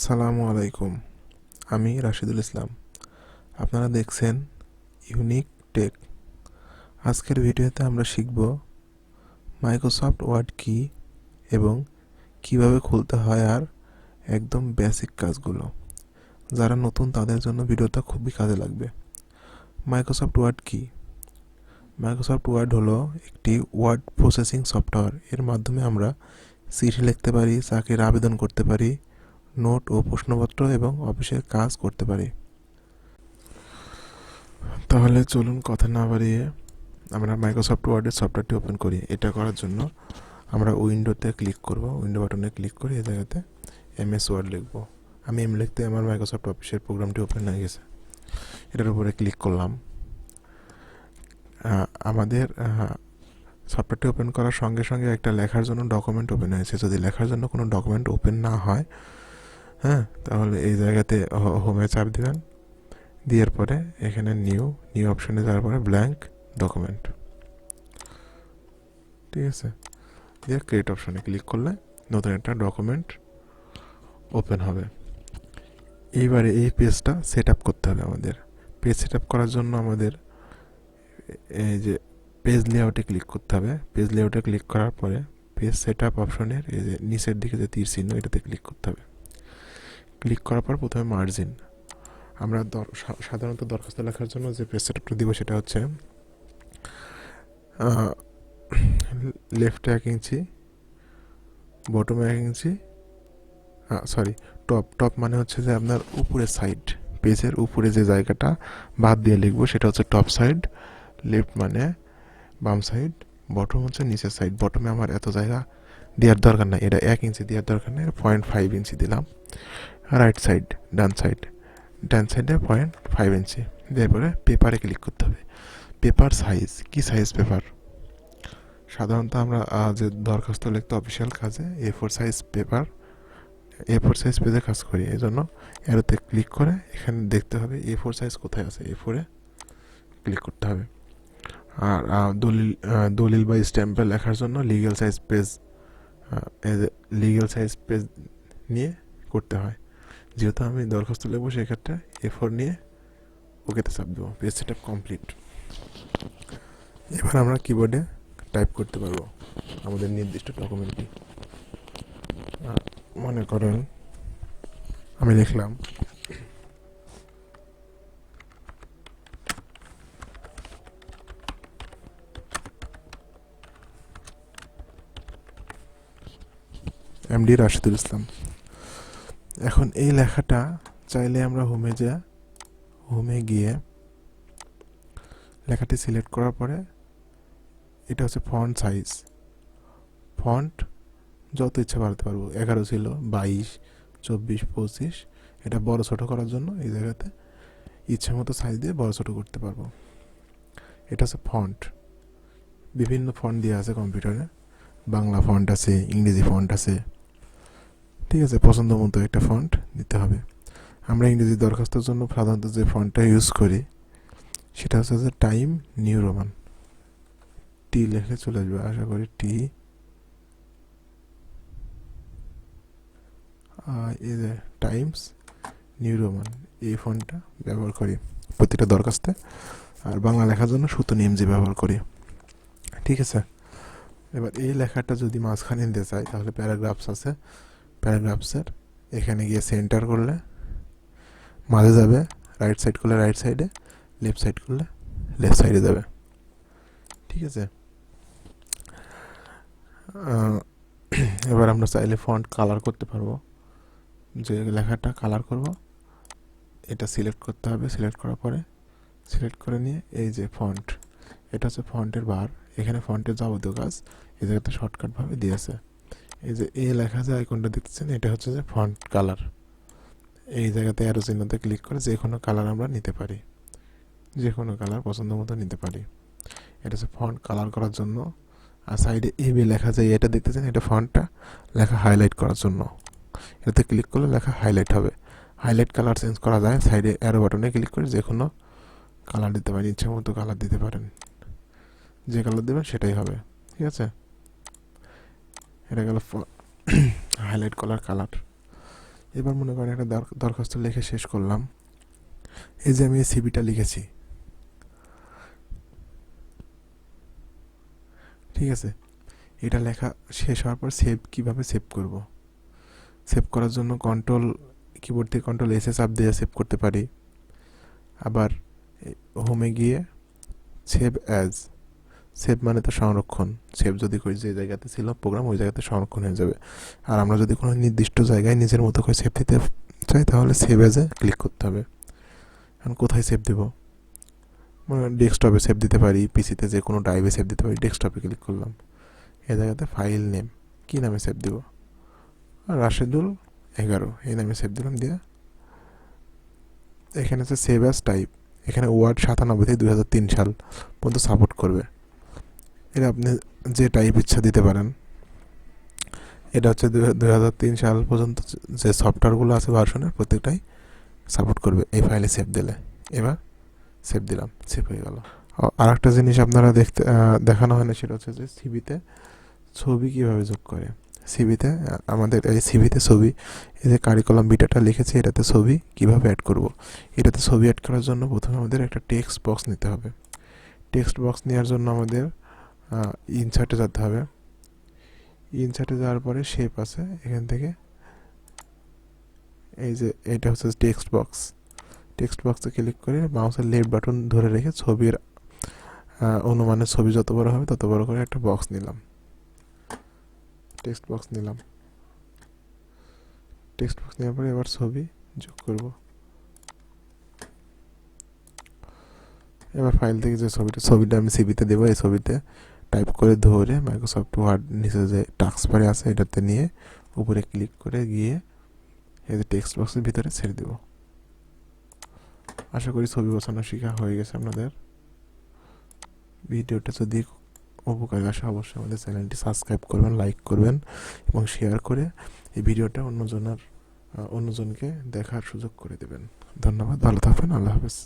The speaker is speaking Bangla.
আসসালামু আলাইকুম। আমি রাশিদুল ইসলাম। আপনারা দেখছেন ইউনিক টেক। আজকের ভিডিওতে আমরা শিখব মাইক্রোসফট ওয়ার্ড কি এবং কিভাবে খুলতে হয়, আর একদম বেসিক কাজগুলো। যারা নতুন তাদের জন্য ভিডিওটা খুবই কাজে লাগবে। মাইক্রোসফট ওয়ার্ড কি? মাইক্রোসফট ওয়ার্ড হলো একটি ওয়ার্ড প্রসেসিং সফটওয়্যার। এর মাধ্যমে আমরা চিঠি লিখতে পারি, চাকরির আবেদন করতে পারি, নোট ও প্রশ্নপত্র এবং অফিসের কাজ করতে পারি। তাহলে চলুন কথা না বাড়িয়ে আমরা মাইক্রোসফট ওয়ার্ডের সফটওয়্যারটি ওপেন করি। এটা করার জন্য আমরা উইন্ডোতে ক্লিক করব, উইন্ডো বাটনে ক্লিক করে এই জায়গাতে এমএস ওয়ার্ড লিখব। আমি লিখতে আমার মাইক্রোসফট অফিসের প্রোগ্রামটি ওপেন হয়ে গেছে। এটার উপরে ক্লিক করলাম। আমাদের সফটওয়্যারটি ওপেন করার সঙ্গে সঙ্গে একটা লেখার জন্য ডকুমেন্ট ওপেন হয়েছে। যদি লেখার জন্য কোনো ডকুমেন্ট ওপেন না হয়, তাহলে এই জায়গাতে হোমে চাপ দেবেন। দেওয়ার পরে এখানে নিউ অপশনে যাওয়ার পরে ব্ল্যাঙ্ক ডকুমেন্ট, ঠিক আছে, দিয়ে ক্রিয়েট অপশনে ক্লিক করলে নতুন একটা ডকুমেন্ট ওপেন হবে। এইবারে এই পেজটা সেট আপ করতে হবে আমাদের। পেজ সেট আপ করার জন্য আমাদের এই যে পেজ লেআউটে ক্লিক করতে হবে। পেজ লেআউটে ক্লিক করার পরে পেজ সেট আপ অপশনের এই যে নিচের দিকে যে তীর চিহ্ন, এটাতে ক্লিক করতে হবে। ক্লিক করার পর প্রথমে মার্জিন, আমরা সাধারণত দরখাস্ত লেখার জন্য যে পেজ সেট আপটা দিব সেটা হচ্ছে লেফটে 1 ইঞ্চি, বটমে 1 ইঞ্চি, টপ মানে হচ্ছে যে আপনার উপরের সাইড, পেজের উপরে যে জায়গাটা বাদ দিয়ে লিখবো সেটা হচ্ছে টপ সাইড। লেফট মানে বাম সাইড, বটম হচ্ছে নিচের সাইড। বটমে আমার এত জায়গা দেওয়ার দরকার নাই, এটা 1 ইঞ্চি দেওয়ার দরকার নেই, 0.5 ইঞ্চি দিলাম। রাইট সাইড, ডান সাইডে 0.5 ইঞ্চি। এরপরে পেপারে ক্লিক করতে হবে। পেপার সাইজ, কি সাইজ পেপার? সাধারণত আমরা যে দরখাস্ত লিখতে অফিসিয়াল কাজে A4 সাইজ পেজে কাজ করি, এই জন্য এরোতে ক্লিক করে এখানে দেখতে হবে A4 সাইজ কোথায় আছে, A4-এ ক্লিক করতে হবে। আর দলিল বা স্ট্যাম্পে লেখার জন্য লিগ্যাল সাইজ পেজ নিয়ে করতে হয়। যেহেতু আমি দরখাস্ত লিখবো সেক্ষেত্রে A4 নিয়ে ওকেতে চাপ দেবো। Page set up complete. এবার আমরা কিবোর্ডে টাইপ করতে পারবো আমাদের নির্দিষ্ট ডকুমেন্টটি। মনে করেন আমি লিখলাম এমডি রাশিদুল ইসলাম। এখন এই লেখাটা চাইলে আমরা হোমে গিয়ে লেখাটি সিলেক্ট করার পরে এটা হচ্ছে ফন্ট সাইজ। ফন্ট যত ইচ্ছা বাড়াতে পারবো, 11 ছিল, 22, 24, 25। এটা বড় ছোট করার জন্য এই জায়গাতে ইচ্ছা মতো সাইজ দিয়ে বড় ছোট করতে পারবো। এটা হচ্ছে ফন্ট। বিভিন্ন ফন্ট দিয়ে আছে কম্পিউটারে, বাংলা ফন্ট আছে, ইংরেজি ফন্ট আছে, ঠিক আছে। পছন্দ মতো একটা ফন্ট দিতে হবে। আমরা ইংরেজি দরখাস্তের জন্য সাধারণত যে ফন্টটা ইউজ করি সেটা হচ্ছে যে টাইম নিউ রোমান। টি লিখলে চলে আসবে, আশা করি টি। এই যে টাইমস নিউ রোমান, এই ফন্টটা ব্যবহার করি প্রতিটা দরখাস্তে। আর বাংলা লেখার জন্য সুতনি এমজি ব্যবহার করি, ঠিক আছে। এবার এই লেখাটা যদি মাঝখানে নিতে চাই তাহলে প্যারাগ্রাফস আছে, প্যারাগ্রাফসের এখানে গিয়ে সেন্টার করলে মাঝে যাবে, রাইট সাইড করলে রাইট সাইডে, লেফট সাইড করলে লেফট সাইডে যাবে, ঠিক আছে। এবার আমরা চাইলে ফন্ট কালার করতে পারবো। যে লেখাটা কালার করব এটা সিলেক্ট করতে হবে। সিলেক্ট করার পরে সিলেক্ট করে নিয়ে এই যে ফন্ট, এটা হচ্ছে ফন্টের বার। এখানে ফন্টের যাবতীয় কাজ এই জায়গাতে শর্টকাটভাবে দিয়েছে। এই যে এই লেখা যে আইকনটা দেখতেছেন এটা হচ্ছে যে ফন্ট কালার। এই জায়গাতে অ্যারো চিহ্নতে ক্লিক করে যে কোনো কালার আমরা নিতে পারি, যে কোনো কালার পছন্দ মতো নিতে পারি। এটা হচ্ছে ফন্ট কালার করার জন্য। আর সাইডে এবি লেখা যায়, এটা দেখতেছেন, এটা ফন্টটা লেখা হাইলাইট করার জন্য। এটাতে ক্লিক করলে লেখা হাইলাইট হবে। হাইলাইট কালার চেঞ্জ করা যায়, সাইডে অ্যারো বাটনে ক্লিক করে যে কোনো কালার দিতে পারেন, ইচ্ছা মতো কালার দিতে পারেন, যে কালার দেবেন সেটাই হবে, ঠিক আছে। এটা গেল হাইলাইট করার কালার। এবার মনে করেন একটা দরখাস্ত লিখে শেষ করলাম। এই যে আমি সিভিটা লিখেছি, ঠিক আছে। এটা লেখা শেষ হওয়ার পর কিভাবে সেভ করব। সেভ করার জন্য কিবোর্ড থেকে কন্ট্রোল এসে চাপ দিয়ে সেভ করতে পারি। আবার হোমে গিয়ে সেভ অ্যাজ, সেভ মানে তো সংরক্ষণ, সেভ যদি করি যে জায়গাতে ছিল প্রোগ্রাম ওই জায়গাতে সংরক্ষণ হয়ে যাবে। আর আমরা যদি কোনো নির্দিষ্ট জায়গায় নিজের মতো করে সেভ দিতে চাই তাহলে সেভ অ্যাজে ক্লিক করতে হবে। এখন কোথায় সেভ দেবো, মানে ডেস্কটপে সেভ দিতে পারি, পিসিতে যে কোনো ড্রাইভে সেভ দিতে পারি। ডেস্কটপে ক্লিক করলাম, এই জায়গাতে ফাইল নেম কী নামে সেভ দেবো, রাশেদুল 11 এই নামে সেভ দিলাম। দিয়ে এখানে হচ্ছে সেভ অ্যাজ টাইপ, এখানে ওয়ার্ড 97 থেকে 2003 সাল পর্যন্ত সাপোর্ট করবে। এটা আপনি যে টাইপ ইচ্ছা দিতে পারেন। এটা হচ্ছে 2003 সাল পর্যন্ত যে সফটওয়্যারগুলো আছে ভার্সনের প্রত্যেকটাই সাপোর্ট করবে এই ফাইলে সেভ দিলে। এবার সেভ দিলাম, সেভ হয়ে গেল। আর একটা জিনিস আপনারা দেখানো হয় না, সেটা হচ্ছে যে সিভিতে ছবি কীভাবে যোগ করে। সিভিতে আমাদের এই সিভিতে ছবি, এই যে কারিকুলাম বিটাটা লিখেছি এটাতে ছবি কিভাবে অ্যাড করব। এটাতে ছবি অ্যাড করার জন্য প্রথমে আমাদের একটা টেক্সট বক্স নিতে হবে। টেক্সট বক্স নেওয়ার জন্য আমাদের ইনসার্টে যেতে হবে। ইনসার্টে যাওয়ার পরে শেপ আছে, এখান থেকে এই যে এটা হচ্ছে টেক্সট বক্স। টেক্সট বক্সে ক্লিক করে মাউসের লেফট বাটন ধরে রেখে ছবির অনুমানের ছবি যত বড় হবে তত বড় করে একটা বক্স নিলাম, টেক্সট বক্স নিলাম। টেক্সট বক্স নেওয়ার পরে এবার ছবি যোগ করব। এবার ফাইল থেকে যে ছবিটা আমি সিভিতে দেবো, এই ছবিতে টাইপ করে ধরে মাইক্রোসফট ওয়ার্ড নিচে যে টাস্ক বারে আছে এটাতে নিয়ে উপরে ক্লিক করে গিয়ে এই যে টেক্সট বক্সের ভিতরে ছেড়ে দেবো। আশা করি ছবি বসানো শেখা হয়ে গেছে আপনাদের। ভিডিওটা যদি উপকারে আসে অবশ্যই আমাদের চ্যানেলটি সাবস্ক্রাইব করবেন, লাইক করবেন এবং শেয়ার করে এই ভিডিওটা অন্যজনকে দেখার সুযোগ করে দেবেন। ধন্যবাদ, ভালো থাকবেন, আল্লাহ হাফেজ।